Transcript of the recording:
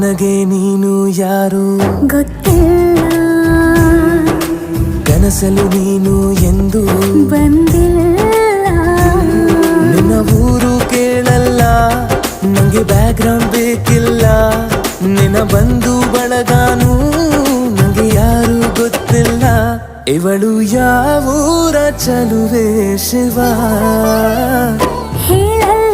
ನನಗೆ ನೀನು ಯಾರು ಗೊತ್ತಿಲ್ಲ, ಕನಸಲು ನೀನು ಎಂದು ಬಂದಿಲ್ಲ. ನಿನ್ನ ಊರು ಕೇಳಲ್ಲ, ನಂಗೆ ಬ್ಯಾಕ್ಗ್ರೌಂಡ್ ಬೇಕಿಲ್ಲ. ನಿನ್ನ ಬಂಧು ಬಳಗಾನು ನಂಗೆ ಯಾರು ಗೊತ್ತಿಲ್ಲ. ಇವಳು ಯಾವೂರ ಚಲುವೆ ಶಿವ ಹೇಳಲ್ಲ